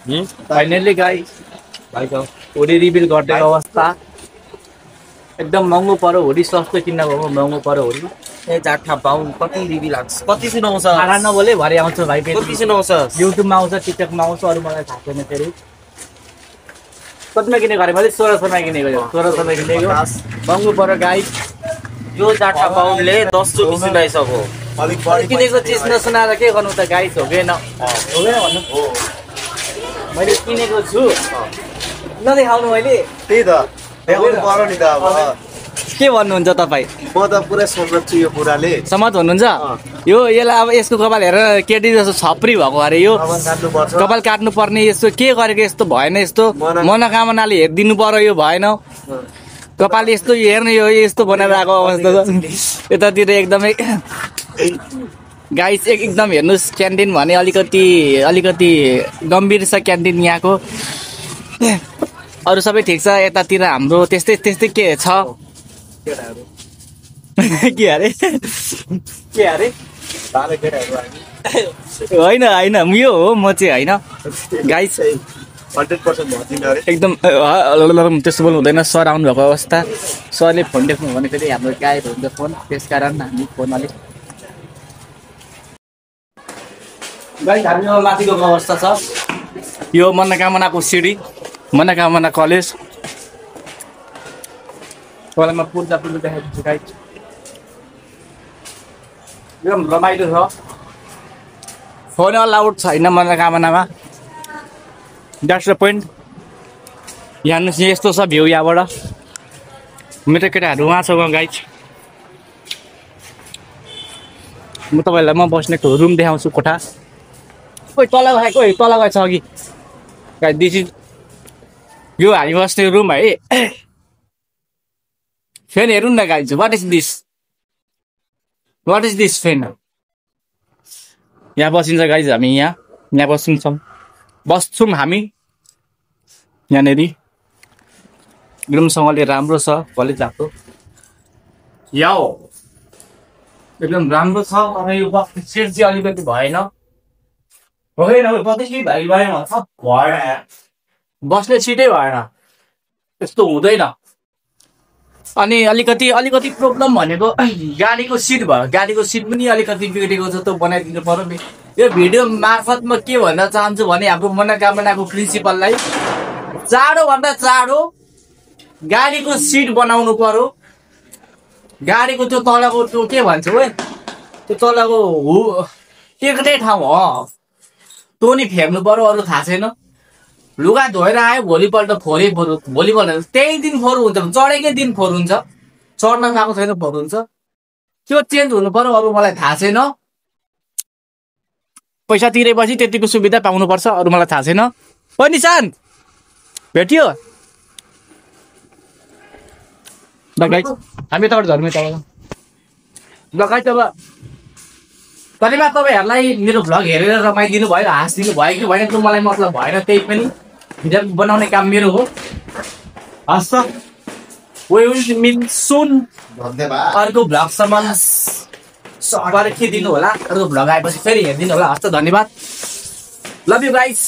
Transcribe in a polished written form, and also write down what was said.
finally guys भाइको hoodie reveal गरिदिएको अवस्था एकदम महँगो पर्यो हुडी सस्तो किन्न भएको महँगो पर्यो हुडी ए जाठा पाउन कति रिभी लाग्छ कति सुनाउँछ आरा नबोले भरे आउँछ भाइ कति सुनाउँछ युट्युबमा आउँछ टिकटकमा आउँछ अरू मलाई थाहा छैन फेरि कतिमा किनेको अरे मैले 1600मा किनेको 1600मा किनेको महँगो पर्यो गाइस यो जाठा पाउनले 10 चोटि सुनाइसक्यो अलिक बढी किनेको चिज नसुनाएर के गर्नु त गाइस हो भएन भन्नु मैले किनेको छु नदेखाउनु मैले त्यही त देखाउनु पर्यो नि त अब के भन्नुहुन्छ तपाईँ म त पुरै सहमत छु यो कुराले सहमत हुनुहुन्छ यो यसलाई अब यसको कपाल हेरेर केटी जस्तो छप्री भएको अरे यो कपाल काट्नु पर्ने यस्तो के गरेको यस्तो भएन यस्तो मनोकामनाले हेरिदिनु पर्यो यो भएन कपाल यस्तो हेर्ने यो यस्तो बनाएर आएको अवस्था यतातिर एकदमै गाइस एकदम हेर्नुहोस् क्यान्टिन भने अलिकति गम्भीर छ क्यान्टिन यहाँको अरू सबै ठिक छ यतातिर हाम्रो त्यस्तै के छ के अरे होइन यो हो म चाहिँ होइन गाइस 100% एकदम त्यस्तो बोल्नु हुँदैन सर आउनु भएको अवस्था सरले फोन देख्नु भने फेरि हाम्रो गायब हुन्छ फोन त्यस कारण हामी फोन अलिक गाइस हाम्रो माथिको अवस्था छ यो मनोकामनाको सिडी मनोकामना कलेज कलेजमा पूजा देखाइदिन्छु गाइस एकदम रमाइलो छ फोन अलाउड छैन मनोकामनामा द्याट्स द पोइन्ट यहाँ यस्तो छ भ्यू यहाँबाट मेरो केटाहरू उहाँ छ गाइस म तपाईँहरूलाई म बस्नेको रुम देखाउँछु कोठा खोइ तल गएको छ अघि गाइस दिस इज यो हामी बस्ने रुम है फेन हेरौँ न गाइस वाट इज दिस फेन यहाँ बसिन्छ गाइस हामी यहाँ बस्छौँ हामी यहाँनिर रुमसँगले राम्रो छ कलेज आएको याओ एकदम राम्रो छ तर यो बस्ने सिट चाहिँ अलिकति भएन भएन बस्ने सिटै भएन यस्तो हुँदैन अनि अलिकति प्रब्लम भनेको गाडीको सिट भयो गाडीको सिट पनि अलिकति बिग्रेको जस्तो बनाइदिनु पर्यो नि यो भिडियो मार्फत म के भन्न चाहन्छु भने हाम्रो मनोकामनाको प्रिन्सिपललाई चाँडोभन्दा चाँडो गाडीको सिट बनाउनु पर्यो गाडीको त्यो तलको त्यो के भन्छ हो त्यो तलको टेक्ने ठाउँ हो त्यो नि फेर्नु पर्यो अरू थाहा छैन लुगा धोएर आयो भोलिपल्ट भोलिपल्ट त्यही दिन फोहोर हुन्छ चढेकै दिन फोहोर हुन्छ चढ्न गएको छैन फोहोर हुन्छ त्यो चेन्ज हुनु पर्यो अरू मलाई थाहा छैन पैसा तिरेपछि त्यतिको सुविधा पाउनुपर्छ अरू मलाई थाहा छैन ओ निशान्त भेटियो हामी यताबाट झर्ने तपाईँलाई लगाइ अब कतिमा तपाईँहरूलाई मेरो भ्लग हेरेर रमाइदिनु भयो हाँसिदिनु भयो कि भएन त्यो मलाई मतलब भएन त्यही पनि भिडियो बनाउने काम मेरो हो हस् त अर्को भ्लगसम्म पर्खिदिनु होला अर्को भ्लग आएपछि फेरि हेरिदिनु होला हस् त धन्यवाद लभ यु गाइस